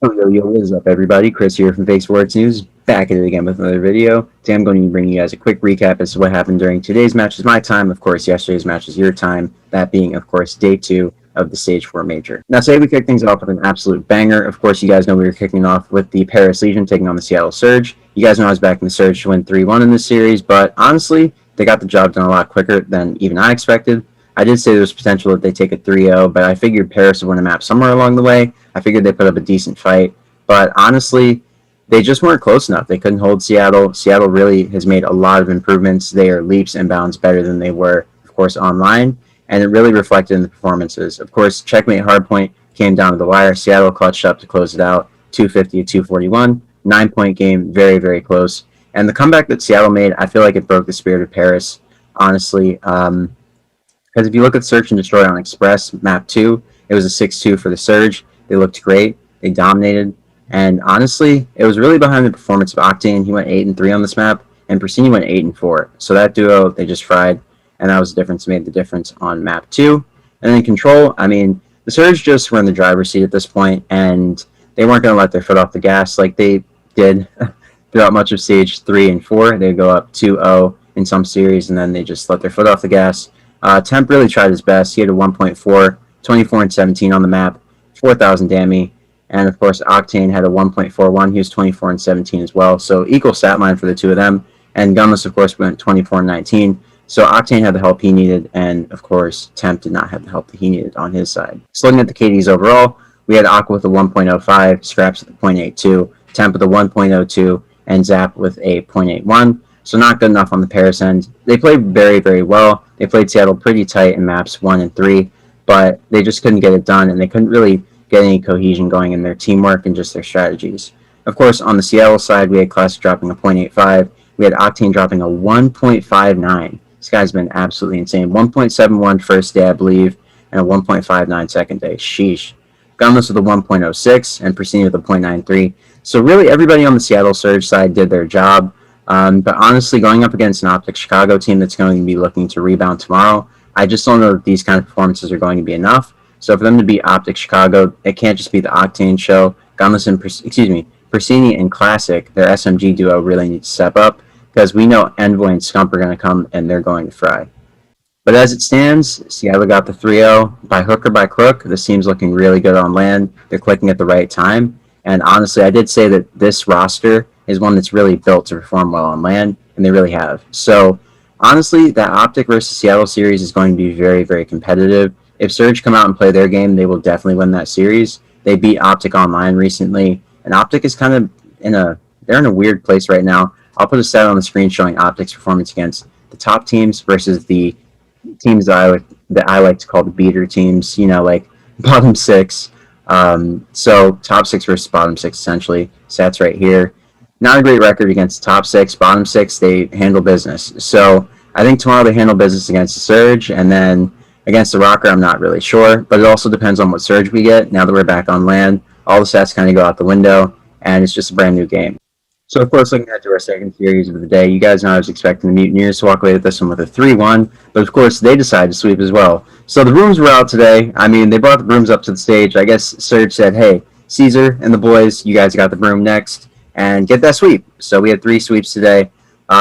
Yo, what is up, everybody? Chris here from Fake Sports News, back at it again with another video. Today I'm going to bring you guys a quick recap as to what happened during today's match is my time. Of course, yesterday's match is your time, that being, of course, day 2 of the Stage 4 Major. Now, today we kick things off with an absolute banger. Of course, you guys know we were kicking off with the Paris Legion taking on the Seattle Surge. You guys know I was backing the Surge to win 3-1 in this series, but honestly, they got the job done a lot quicker than even I expected. I did say there was potential that they take a 3-0, but I figured Paris would win a map somewhere along the way. I figured they put up a decent fight, but honestly, they just weren't close enough. They couldn't hold Seattle. Seattle really has made a lot of improvements. They are leaps and bounds better than they were, of course, online, and it really reflected in the performances. Of course, Checkmate Hardpoint came down to the wire. Seattle clutched up to close it out, 250 to 241. 9-point game, very, very close. And the comeback that Seattle made, I feel like it broke the spirit of Paris, honestly. Because if you look at Search and Destroy on Express, map 2, it was a 6-2 for the Surge. They looked great. They dominated. And honestly, it was really behind the performance of Octane. He went 8-3 on this map, and Persini went 8-4. So that duo, they just fried, and that was the difference, made the difference on map 2. And then Control, I mean, the Surge just were in the driver's seat at this point, and they weren't going to let their foot off the gas like they did throughout much of Stage 3 and 4. They'd go up 2-0 in some series, and then they just let their foot off the gas. Temp really tried his best. He had a 1.4, 24-17 on the map, 4,000 damage. And of course, Octane had a 1.41. He was 24-17 as well. So equal stat line for the two of them. And Gunless, of course, went 24-19. So Octane had the help he needed. And of course, Temp did not have the help that he needed on his side. So looking at the KDs overall, we had Aqua with a 1.05, Scraps with a 0.82, Temp with a 1.02, and Zap with a 0.81. So not good enough on the Paris end. They played very, very well. They played Seattle pretty tight in maps 1 and 3, but they just couldn't get it done, and they couldn't really get any cohesion going in their teamwork and just their strategies. Of course, on the Seattle side, we had Classic dropping a 0.85. We had Octane dropping a 1.59. This guy's been absolutely insane. 1.71 first day, I believe, and a 1.59 second day. Sheesh. Gunless with a 1.06, and Persini with a 0.93. So really, everybody on the Seattle Surge side did their job. But honestly, going up against an Optic Chicago team that's going to be looking to rebound tomorrow, I just don't know that these kind of performances are going to be enough. So for them to beat Optic Chicago, it can't just be the Octane show. Gunless and Persini and Classic, their SMG duo, really need to step up because we know Envoy and Scump are going to come and they're going to fry. But as it stands, Seattle got the 3-0 by hook or by crook. This team's looking really good on land. They're clicking at the right time. And honestly, I did say that this roster is one that's really built to perform well on land, and they really have. So honestly, that Optic versus Seattle series is going to be very, very competitive. If Surge come out and play their game, they will definitely win that series. They beat Optic online recently, and Optic is kind of they're in a weird place right now. I'll put a stat on the screen showing Optic's performance against the top teams versus the teams that I like to call the beater teams, you know, like bottom 6. So top 6 versus bottom 6, essentially. Stats right here. Not a great record against the top 6. Bottom 6, they handle business. So I think tomorrow they handle business against the Surge, and then against the Rocker, I'm not really sure. But it also depends on what Surge we get. Now that we're back on land, all the stats kind of go out the window, and it's just a brand new game. So, of course, looking at to our second series of the day, you guys know I was expecting the Mutineers to walk away with this one with a 3-1, but of course, they decided to sweep as well. So the brooms were out today. I mean, they brought the brooms up to the stage. I guess Surge said, hey, Caesar and the boys, you guys got the broom next, and get that sweep. So we had 3 sweeps today.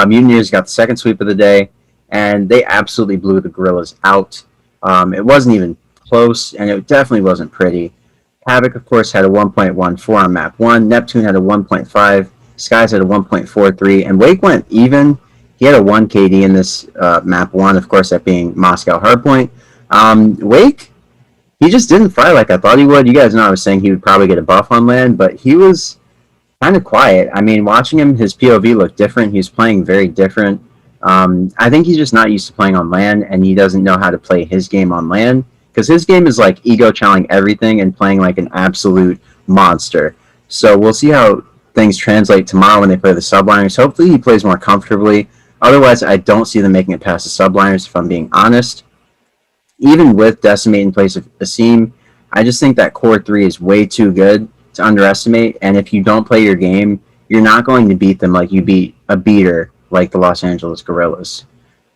Mutineers got the second sweep of the day, and they absolutely blew the Gorillas out. It wasn't even close, and it definitely wasn't pretty. Havoc, of course, had a 1.14 on map 1. Neptune had a 1.5. Skies had a 1.43, and Wake went even. He had a 1 KD in this map 1, of course, that being Moscow Hardpoint. Wake, he just didn't fry like I thought he would. You guys know I was saying he would probably get a buff on land, but he was kind of quiet. I mean, watching him, his POV looked different. He was playing very different. I think he's just not used to playing on land, and he doesn't know how to play his game on land, because his game is like ego channeling everything and playing like an absolute monster. So we'll see how things translate tomorrow when they play the Subliners. Hopefully he plays more comfortably. Otherwise, I don't see them making it past the Subliners, if I'm being honest. Even with Decimate in place of Asim, I just think that Core 3 is way too good to underestimate, and if you don't play your game, you're not going to beat them like you beat a beater like the Los Angeles Gorillas.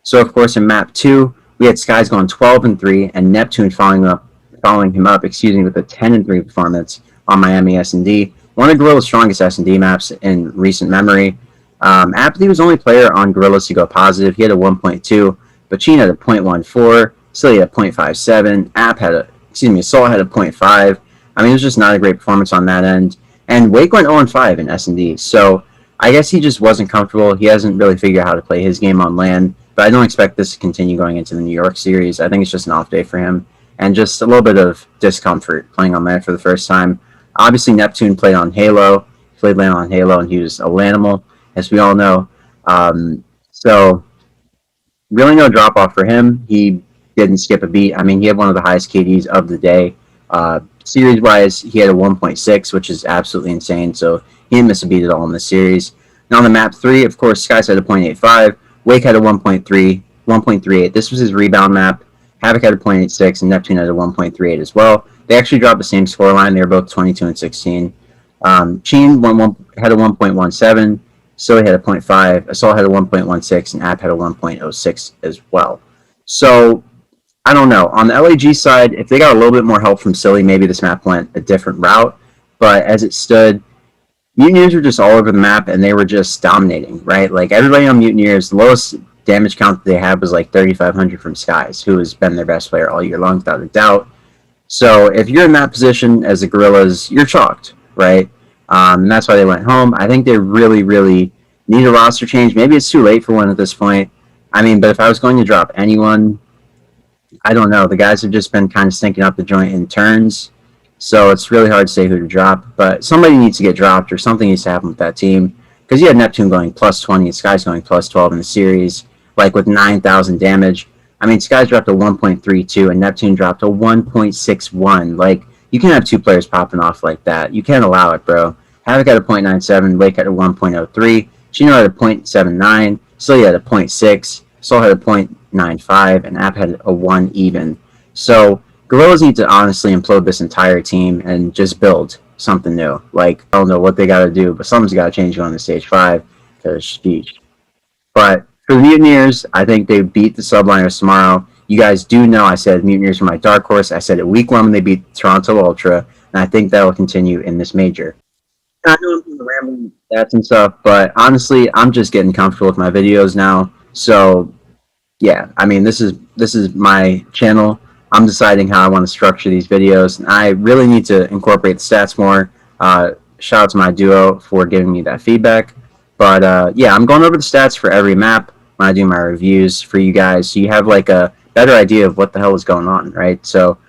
So, of course, in Map 2, we had Skies going 12-3, and Neptune following him up with a 10-3 performance on Miami S&D. one of Gorilla's strongest S&D maps in recent memory. Apathy was the only player on Gorillas to go positive. He had a 1.2, Bachin had a 0.14, Silly had a 0.57, Assault had a 0.5. I mean, it was just not a great performance on that end. And Wake went 0-5 in S&D, so I guess he just wasn't comfortable. He hasn't really figured out how to play his game on LAN, but I don't expect this to continue going into the New York series. I think it's just an off day for him, and just a little bit of discomfort playing on LAN for the first time. Obviously, Neptune played on Halo, played LAN on Halo, and he was a LANimal, as we all know. So really no drop off for him. He didn't skip a beat. I mean, he had one of the highest KDs of the day. Series wise, he had a 1.6, which is absolutely insane. So he didn't miss a beat at all in this series. Now on the map 3, of course, Skies had a 0.85. Wake had a 1.38. This was his rebound map. Havoc had a 0.86, and Neptune had a 1.38 as well. They actually dropped the same scoreline. They were both 22 and 16. Sheen had a 1.17. Silly had a 0.5. Assault had a 1.16, and App had a 1.06 as well. So I don't know. On the LAG side, if they got a little bit more help from Silly, maybe this map went a different route. But as it stood, Mutineers were just all over the map, and they were just dominating, right? Like, everybody on Mutineers, the lowest damage count that they had was like 3,500 from Skies, who has been their best player all year long, without a doubt. So if you're in that position as the Gorillas, you're chalked, right? And that's why they went home. I think they really, really need a roster change. Maybe it's too late for one at this point. I mean, but if I was going to drop anyone, I don't know. The guys have just been kind of stinking up the joint in turns, so it's really hard to say who to drop. But somebody needs to get dropped, or something needs to happen with that team. Because you had Neptune going plus 20, and Skies going plus 12 in the series, like with 9,000 damage. I mean, Skies dropped a 1.32, and Neptune dropped a 1.61. Like, you can't have two players popping off like that. You can't allow it, bro. Havoc had a 0.97, Wake had a 1.03, Chino had a 0.79, Silly had a 0.6, Soul had a 0.95, and App had a 1 even. So Gorillas need to honestly implode this entire team and just build something new. Like, I don't know what they got to do, but something's got to change going to stage 5 because speech. But for the Mutineers, I think they beat the Subliners tomorrow. You guys do know I said Mutineers were my dark horse. I said it week 1 when they beat Toronto Ultra, and I think that will continue in this major. I know I'm doing the rambling stats and stuff, but honestly, I'm just getting comfortable with my videos now. So, yeah, I mean, this is my channel. I'm deciding how I want to structure these videos, and I really need to incorporate the stats more. Shout out to my duo for giving me that feedback. But yeah, I'm going over the stats for every map when I do my reviews for you guys, so you have like a better idea of what the hell is going on, right? So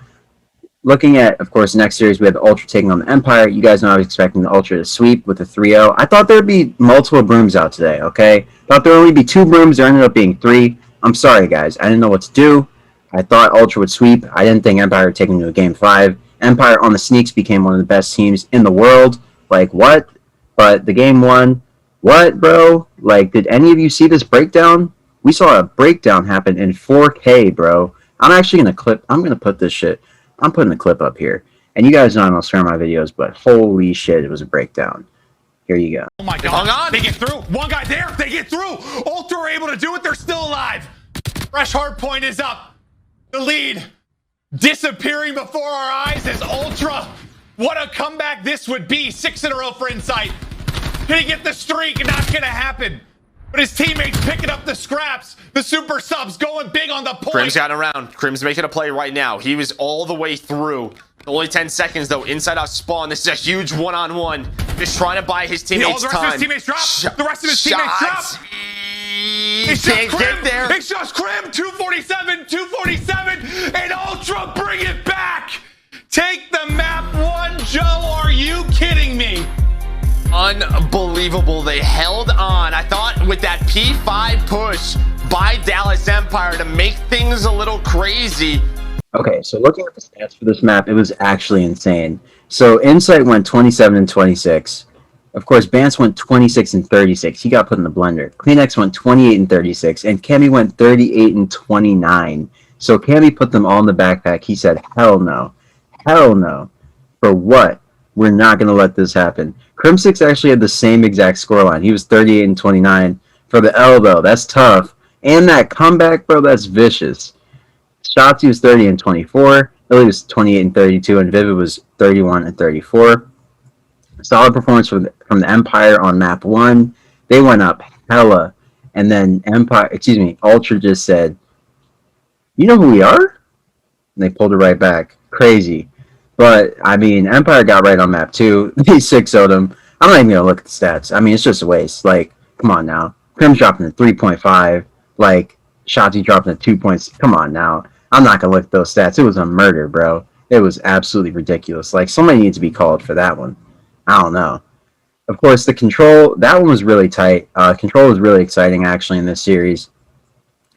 looking at, of course, the next series, we have the Ultra taking on the Empire. You guys know I was expecting the Ultra to sweep with a 3-0. I thought there'd be multiple brooms out today, okay? Thought there would only be 2 brooms. There ended up being 3. I'm sorry, guys. I didn't know what to do. I thought Ultra would sweep. I didn't think Empire would take them to a Game 5. Empire on the sneaks became one of the best teams in the world. Like, what? But the game won. What, bro? Like, did any of you see this breakdown? We saw a breakdown happen in 4K, bro. I'm actually going to put this shit. I'm putting the clip up here. And you guys know I don't swear my videos, but holy shit, it was a breakdown. Here you go. Oh my god. Hung on. They get through. One guy there. They get through. Ultra are able to do it. They're still alive. Fresh hard point is up. The lead disappearing before our eyes as Ultra. What a comeback this would be. 6 in a row for Insight. Can he get the streak? Not going to happen. But his teammates picking up the scraps. The super subs going big on the point. Crim's got around. Crim's making a play right now. He was all the way through. Only 10 seconds though. Inside out spawn. This is a huge one-on-one. Just trying to buy his teammates time. The rest of his teammates drop. The rest of his teammates drop. It's just Crim. There. It's just Crim. 247. 247. And Ultra bring it back. Take the map 1, Joe. Are you kidding me? Unbelievable. They held on. I thought with that P5 push by Dallas Empire to make things a little crazy. Okay, so looking at the stats for this map, it was actually insane. So Insight went 27 and 26. Of course, Bance went 26 and 36. He got put in the blender. Kleenex went 28 and 36, and Cammy went 38 and 29. So Cammy put them all in the backpack. He said, hell no. Hell no. For what? We're not going to let this happen. Crim6 actually had the same exact scoreline. He was 38 and 29. For the L, though, that's tough. And that comeback, bro, that's vicious. Shotzi was 30 and 24. Lily was 28 and 32. And Vivid was 31 and 34. Solid performance from the Empire on map 1. They went up hella. And then Ultra just said, "You know who we are?" And they pulled it right back. Crazy. But, I mean, Empire got right on map 2. They 6-0'd them. I'm not even going to look at the stats. I mean, it's just a waste. Like, come on now. Crim's dropping to 3.5. Like, Shotzi dropping to 2 points. Come on now. I'm not going to look at those stats. It was a murder, bro. It was absolutely ridiculous. Like, somebody needs to be called for that one. I don't know. Of course, the control, that one was really tight. Control was really exciting, actually, in this series.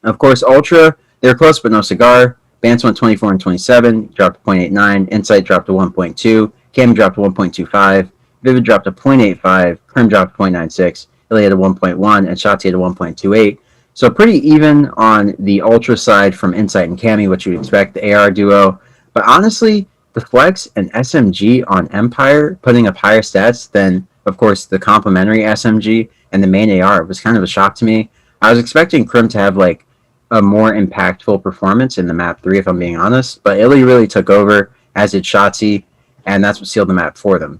Of course, Ultra, they were close but no cigar. Bance went 24 and 27, dropped to 0.89. Insight dropped to 1.2. Cam dropped to 1.25. Vivid dropped to 0.85. Krim dropped to 0.96. Ilya had a 1.1, and Shotzi had a 1.28. So pretty even on the Ultra side from Insight and Cammy, what you would expect, the AR duo. But honestly, the Flex and SMG on Empire putting up higher stats than, of course, the complementary SMG and the main AR was kind of a shock to me. I was expecting Krim to have like a more impactful performance in the map 3, if I'm being honest, but Illy really took over, as did Shotzi, and that's what sealed the map for them.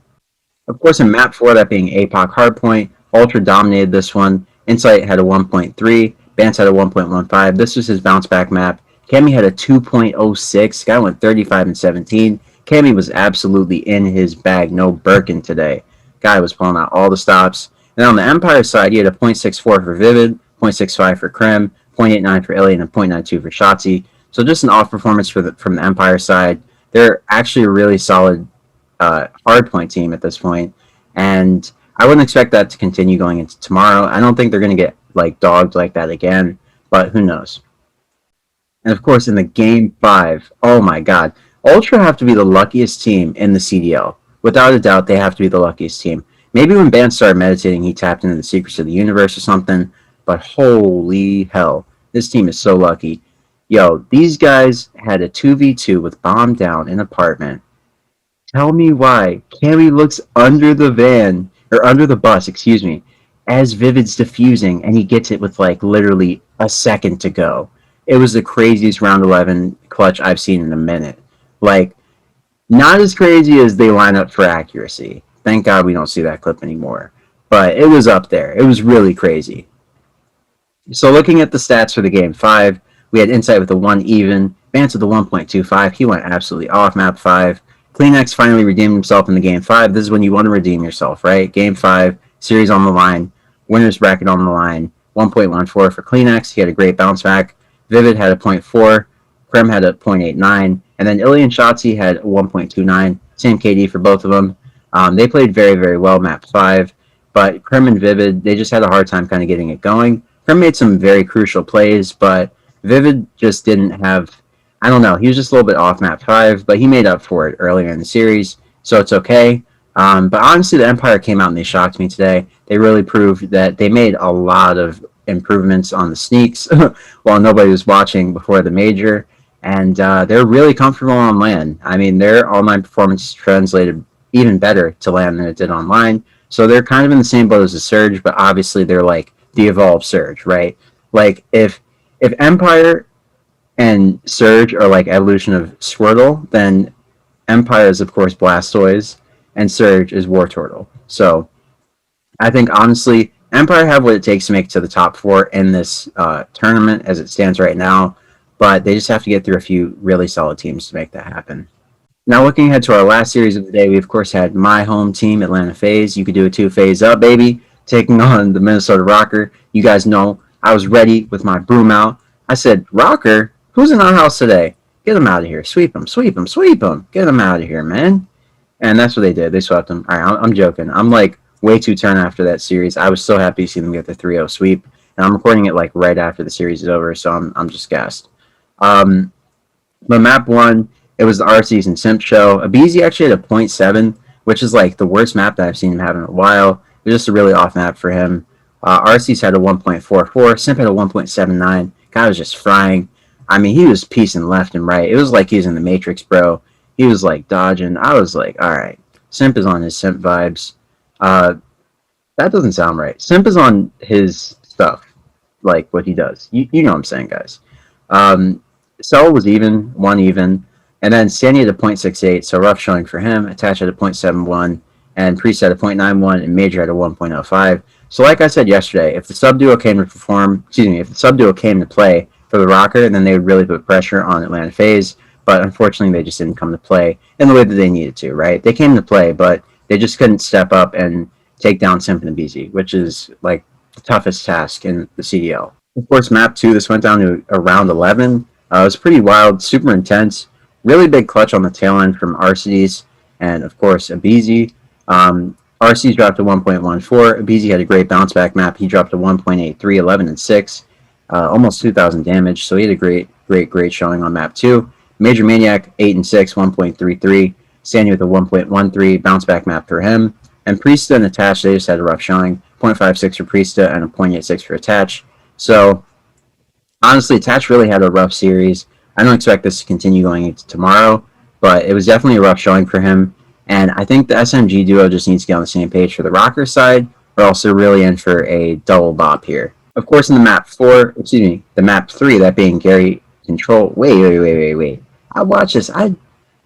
Of course, in map 4, that being APOC Hardpoint, Ultra dominated this one. Insight had a 1.3, Bance had a 1.15. This was his bounce back map. Cammy had a 2.06. Guy went 35 and 17. Cammy was absolutely in his bag. No Birkin today. Guy was pulling out all the stops. And on the Empire side, he had a 0.64 for Vivid, 0.65 for Krim, 0.89 for Ilya, and a 0.92 for Shotzi. So just an off performance from the Empire side. They're actually a really solid hardpoint team at this point, and I wouldn't expect that to continue going into tomorrow. I don't think they're going to get like dogged like that again, but who knows? And of course, in the game 5, oh my god, Ultra have to be the luckiest team in the CDL. Without a doubt, they have to be the luckiest team. Maybe when Ban started meditating, he tapped into the secrets of the universe or something, but holy hell, this team is so lucky. Yo, these guys had a 2v2 with bomb down in apartment. Tell me why Cammy looks under the van, or under the bus, excuse me, as Vivid's defusing, and he gets it with like literally a second to go. It was the craziest round 11 clutch I've seen in a minute. Like, not as crazy as they line up for accuracy. Thank God we don't see that clip anymore. But it was up there. It was really crazy. So looking at the stats for the game 5, we had Insight with a 1 even, Vance with a 1.25. He went absolutely off map 5. Kleenex finally redeemed himself in the game 5. This is when you want to redeem yourself, right? Game 5, series on the line, winner's bracket on the line, 1.14 for Kleenex. He had a great bounce back. Vivid had a 0.4. Krim had a 0.89. And then Ilya and Shotzi had a 1.29. Same KD for both of them. They played very, very well map 5. But Krim and Vivid, they just had a hard time kind of getting it going. Krim made some very crucial plays, but Vivid just didn't have, I don't know, he was just a little bit off map 5, but he made up for it earlier in the series, so it's okay. But honestly, the Empire came out and they shocked me today. They really proved that they made a lot of improvements on the sneaks while nobody was watching before the major, and they're really comfortable on land. I mean, their online performance translated even better to land than it did online, so they're kind of in the same boat as the Surge, but obviously they're like the evolved Surge, right? Like, if Empire and Surge are like evolution of Squirtle, then Empire is of course Blastoise, and Surge is War Turtle. So I think honestly, Empire have what it takes to make it to the top 4 in this tournament as it stands right now, but they just have to get through a few really solid teams to make that happen. Now looking ahead to our last series of the day, we of course had my home team, Atlanta Faze. You could do it too, Faze up, baby, taking on the Minnesota Rocker. You guys know I was ready with my broom out. I said, Rocker? Who's in our house today? Get him out of here. Sweep him, sweep him, sweep him. Get him out of here, man. And that's what they did. They swept him. All right, I'm joking. I'm like way too turned after that series. I was so happy to see them get the 3-0 sweep. And I'm recording it like right after the series is over, so I'm just gassed. But map 1, it was the RC's and Simp show. Abizi actually had a 0.7, which is like the worst map that I've seen him have in a while. It was just a really off map for him. RC's had a 1.44. Simp had a 1.79. Guy was just frying. I mean, he was piecing left and right. It was like he was in the Matrix, bro. He was like dodging. I was like, all right. Simp is on his Simp vibes. That doesn't sound right. Simp is on his stuff, like what he does. You know what I'm saying, guys. Cell was even, 1 even. And then Sandy had a 0.68, so rough showing for him. Attach had a 0.71. and Priest had a 0.91, and Major had a 1.05. So like I said yesterday, if the sub duo came to if the sub duo came to play for the Rocker, then they would really put pressure on Atlanta Faze. But unfortunately, they just didn't come to play in the way that they needed to, right? They came to play, but they just couldn't step up and take down Simp and BZ, which is like the toughest task in the CDL. Of course, map 2, this went down to around 11. It was pretty wild, super intense, really big clutch on the tail end from Arcides, and of course, Abizi. Arcides dropped to 1.14. Abizi had a great bounce back map. He dropped to 1.83, 11 and 6, almost 2,000 damage. So he had a great showing on map 2. Major Maniac, 8 and 6, 1.33. Sandy with a 1.13 bounce back map for him. And Priesta and Attach, they just had a rough showing. 0.56 for Priesta and a 0.86 for Attach. So honestly, Attach really had a rough series. I don't expect this to continue going into tomorrow, but it was definitely a rough showing for him. And I think the SMG duo just needs to get on the same page for the Rocker side, or else they're really in for a double bop here. Of course, in the map 3, that being Gary Control. Wait. I watched this. I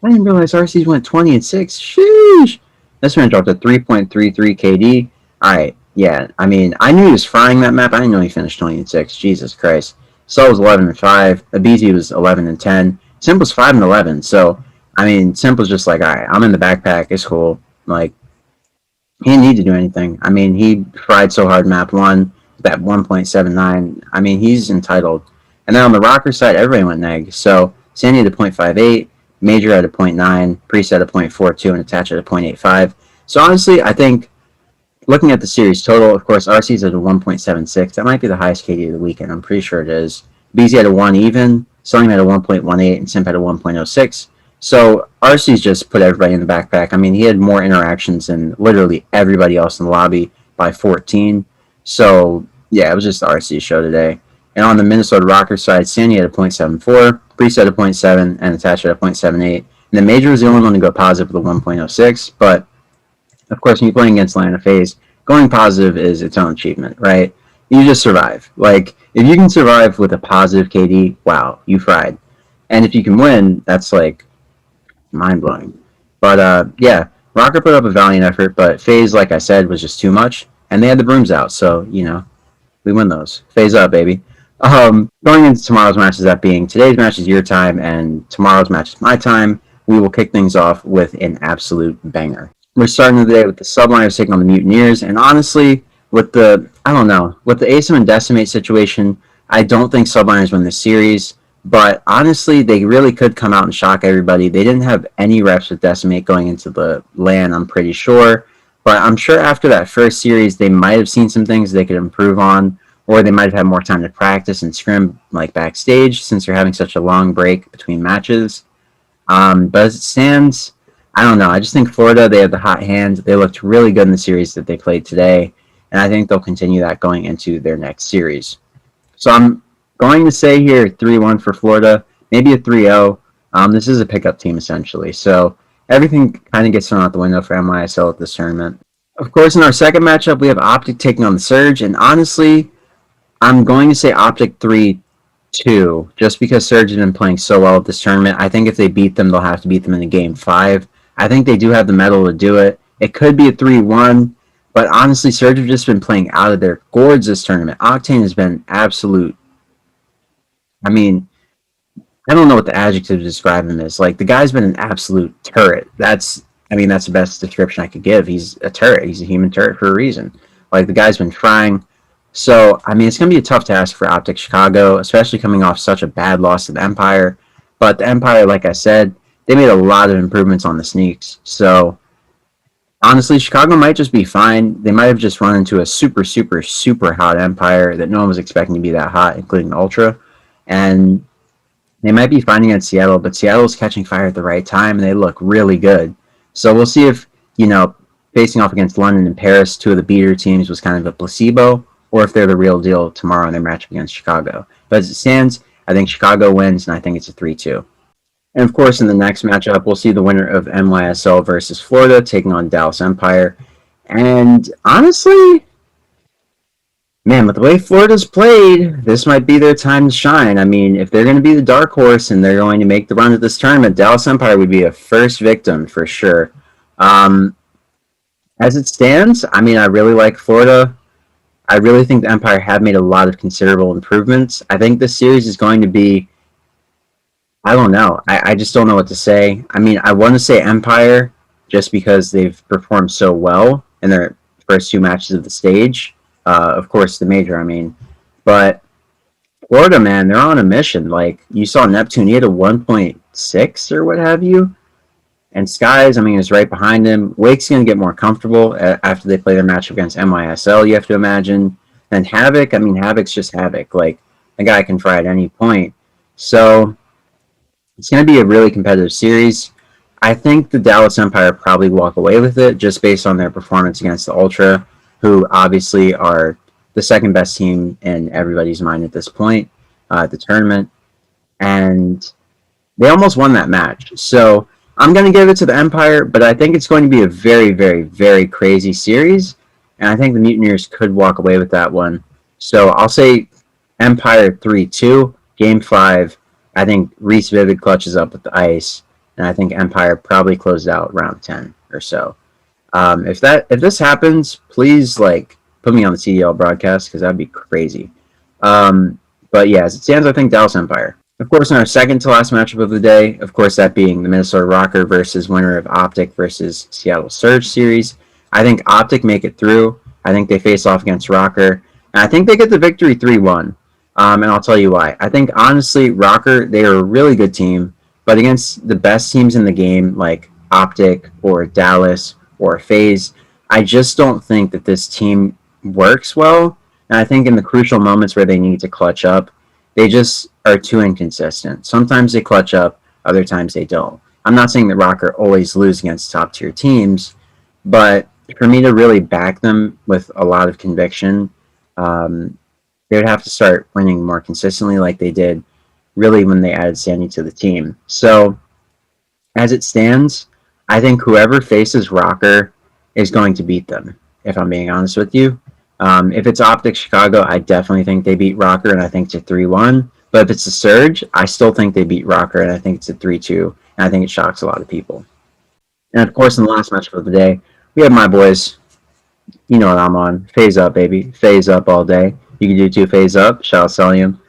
didn't realize RCs went 20 and 6. Sheesh. This one dropped to 3.33 KD. Alright, yeah. I mean, I knew he was frying that map. I didn't know he finished 20 and 6. Jesus Christ. Sol was 11 and 5. Abizi was 11 and 10. Simp was 5 and 11. So, I mean, Simp was just like, alright, I'm in the backpack. It's cool. Like, he didn't need to do anything. I mean, he fried so hard map 1. That 1.79. I mean, he's entitled. And then on the Rocker side, everybody went neg. So, Sandy had a 0.58. Major had a 0.9, Priest had a 0.42, and Attach at a 0.85. So honestly, I think looking at the series total, of course, RC's at a 1.76. That might be the highest KD of the weekend. I'm pretty sure it is. BZ had a 1 even, Selling had a 1.18, and Simp had a 1.06. So RC's just put everybody in the backpack. I mean, he had more interactions than literally everybody else in the lobby by 14. So yeah, it was just the RC show today. And on the Minnesota Rocker side, Sandy had a 0.74, Priest had a 0.7, and Attach had a 0.78. And then Major was the only one to go positive with a 1.06. But, of course, when you're playing against Atlanta Faze, going positive is its own achievement, right? You just survive. Like, if you can survive with a positive KD, wow, you fried. And if you can win, that's, like, mind-blowing. But, yeah, Rocker put up a valiant effort, but Faze, like I said, was just too much. And they had the brooms out, so, you know, we win those. Faze up, baby. Going into tomorrow's matches, that being today's match is your time and tomorrow's match is my time, we will kick things off with an absolute banger. We're starting the day with the Subliners taking on the Mutineers, and honestly, with the ASM and Decimate situation, I don't think Subliners win this series, but honestly, they really could come out and shock everybody. They didn't have any reps with Decimate going into the LAN, I'm pretty sure, but I'm sure after that first series, they might have seen some things they could improve on, or they might have had more time to practice and scrim like backstage since they're having such a long break between matches. But as it stands, I don't know. I just think Florida, they have the hot hand. They looked really good in the series that they played today, and I think they'll continue that going into their next series. So I'm going to say here 3-1 for Florida, maybe a 3-0. This is a pickup team essentially, so everything kind of gets thrown out the window for NYSL at this tournament. Of course, in our second matchup, we have Optic taking on the Surge, and honestly, I'm going to say Optic 3-2, just because Surge has been playing so well at this tournament. I think if they beat them, they'll have to beat them in the Game 5. I think they do have the mettle to do it. It could be a 3-1, but honestly, Surge have just been playing out of their gourds this tournament. Octane has been absolute. I mean, I don't know what the adjective to describe him is. Like, the guy's been an absolute turret. That's the best description I could give. He's a turret. He's a human turret for a reason. Like, the guy's been frying. So, I mean, it's going to be a tough task for Optic Chicago, especially coming off such a bad loss to the Empire. But the Empire, like I said, they made a lot of improvements on the sneaks. So, honestly, Chicago might just be fine. They might have just run into a super, super, super hot Empire that no one was expecting to be that hot, including Ultra. And they might be fine against Seattle, but Seattle's catching fire at the right time, and they look really good. So, we'll see if, facing off against London and Paris, two of the beater teams, was kind of a placebo, or if they're the real deal tomorrow in their matchup against Chicago. But as it stands, I think Chicago wins, and I think it's a 3-2. And of course, in the next matchup, we'll see the winner of NYSL versus Florida taking on Dallas Empire. And honestly, man, with the way Florida's played, this might be their time to shine. I mean, if they're going to be the dark horse and they're going to make the run to this tournament, Dallas Empire would be a first victim for sure. As it stands, I mean, I really like Florida. I really think the Empire have made a lot of considerable improvements. I think this series is going to be, I don't know. I just don't know what to say. I mean, I want to say Empire just because they've performed so well in their first two matches of the stage. Of course, the major, I mean. But Florida, man, they're on a mission. Like, you saw Neptune, he had a 1.6 or what have you. And Skies, I mean, is right behind him. Wake's going to get more comfortable after they play their match against MYSL, you have to imagine. And Havoc, I mean, Havoc's just Havoc. Like, the guy can fry at any point. So, it's going to be a really competitive series. I think the Dallas Empire probably walk away with it just based on their performance against the Ultra, who obviously are the second best team in everybody's mind at this point at the tournament. And they almost won that match. So I'm going to give it to the Empire, but I think it's going to be a very, very, very crazy series. And I think the Mutineers could walk away with that one. So I'll say Empire 3-2, Game 5. I think Reese Vivid clutches up with the ice. And I think Empire probably closed out round 10 or so. If this happens, please put me on the CDL broadcast because that'd be crazy. But yeah, as it stands, I think Dallas Empire. Of course, in our second to last matchup of the day, of course, that being the Minnesota Rocker versus winner of Optic versus Seattle Surge series. I think Optic make it through. I think they face off against Rocker. And I think they get the victory 3-1. And I'll tell you why. I think, honestly, Rocker, they are a really good team. But against the best teams in the game, like Optic or Dallas or Faze, I just don't think that this team works well. And I think in the crucial moments where they need to clutch up, they just are too inconsistent. Sometimes they clutch up, other times they don't. I'm not saying that Rocker always lose against top tier teams, but for me to really back them with a lot of conviction, they would have to start winning more consistently like they did really when they added Sandy to the team. So as it stands, I think whoever faces Rocker is going to beat them, if I'm being honest with you. If it's Optic Chicago, I definitely think they beat Rocker, and I think it's a 3-1. But if it's a Surge, I still think they beat Rocker, and I think it's a 3-2, and I think it shocks a lot of people. And of course, in the last matchup of the day, we have my boys. You know what I'm on. Phase up, baby. Phase up all day. You can do 2 phase up. Shout out Celium.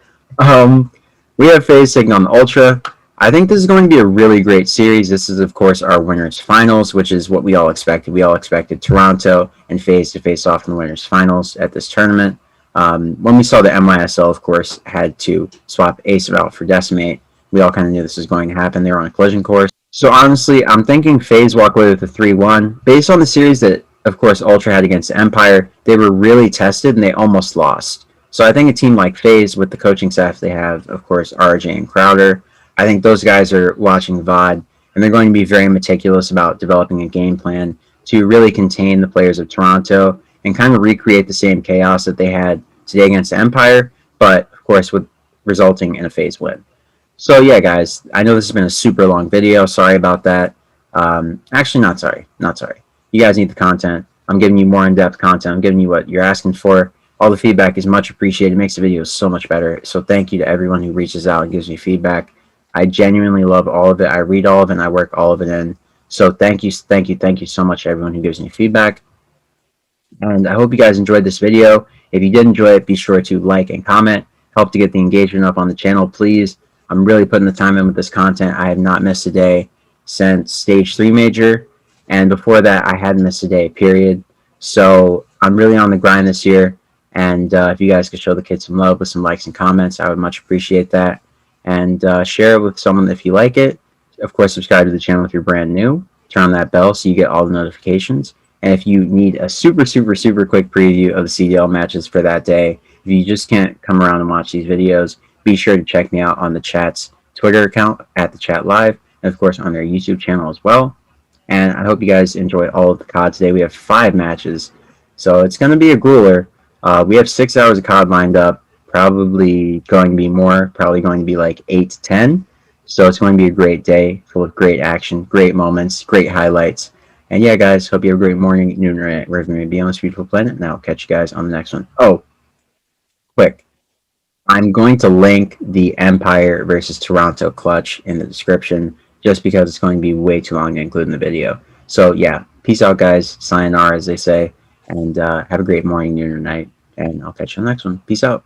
We have Faze taking on the Ultra. I think this is going to be a really great series. This is, of course, our winners finals, which is what we all expected. We all expected Toronto and Faze to face off in the winners finals at this tournament. When we saw the MYSL, of course, had to swap Ace out for Decimate, we all kind of knew this was going to happen. They were on a collision course. So honestly, I'm thinking Faze walk away with a 3-1. Based on the series that, of course, Ultra had against Empire, they were really tested and they almost lost. So I think a team like Faze, with the coaching staff they have, of course, RJ and Crowder, I think those guys are watching VOD, and they're going to be very meticulous about developing a game plan to really contain the players of Toronto and kind of recreate the same chaos that they had today against Empire, but, of course, with resulting in a Faze win. So, yeah, guys, I know this has been a super long video. Sorry about that. Actually, not sorry. Not sorry. You guys need the content. I'm giving you more in-depth content. I'm giving you what you're asking for. All the feedback is much appreciated. It makes the videos so much better. So thank you to everyone who reaches out and gives me feedback. I genuinely love all of it. I read all of it and I work all of it in. So thank you so much to everyone who gives me feedback. And I hope you guys enjoyed this video. If you did enjoy it, be sure to like and comment. Help to get the engagement up on the channel, please. I'm really putting the time in with this content. I have not missed a day since Stage 3 Major. And before that, I hadn't missed a day, period. So I'm really on the grind this year. And if you guys could show the kids some love with some likes and comments, I would much appreciate that. And share it with someone if you like it. Of course, subscribe to the channel if you're brand new. Turn on that bell so you get all the notifications. And if you need a super quick preview of the CDL matches for that day, if you just can't come around and watch these videos, be sure to check me out on the chat's Twitter account at the chat live, and of course on their YouTube channel as well. And I hope you guys enjoy all of the COD today. We have 5 matches, so it's going to be a grueler. We have 6 hours of COD lined up, probably going to be more, probably going to be like 8 to 10. So it's going to be a great day, full of great action, great moments, great highlights. And yeah, guys, hope you have a great morning, noon, or night, wherever you may be on this beautiful planet. And I'll catch you guys on the next one. Oh, quick. I'm going to link the Empire versus Toronto clutch in the description, just because it's going to be way too long to include in the video. So yeah, peace out, guys. Sayonara, as they say. And have a great morning, noon, or night. And I'll catch you on the next one. Peace out.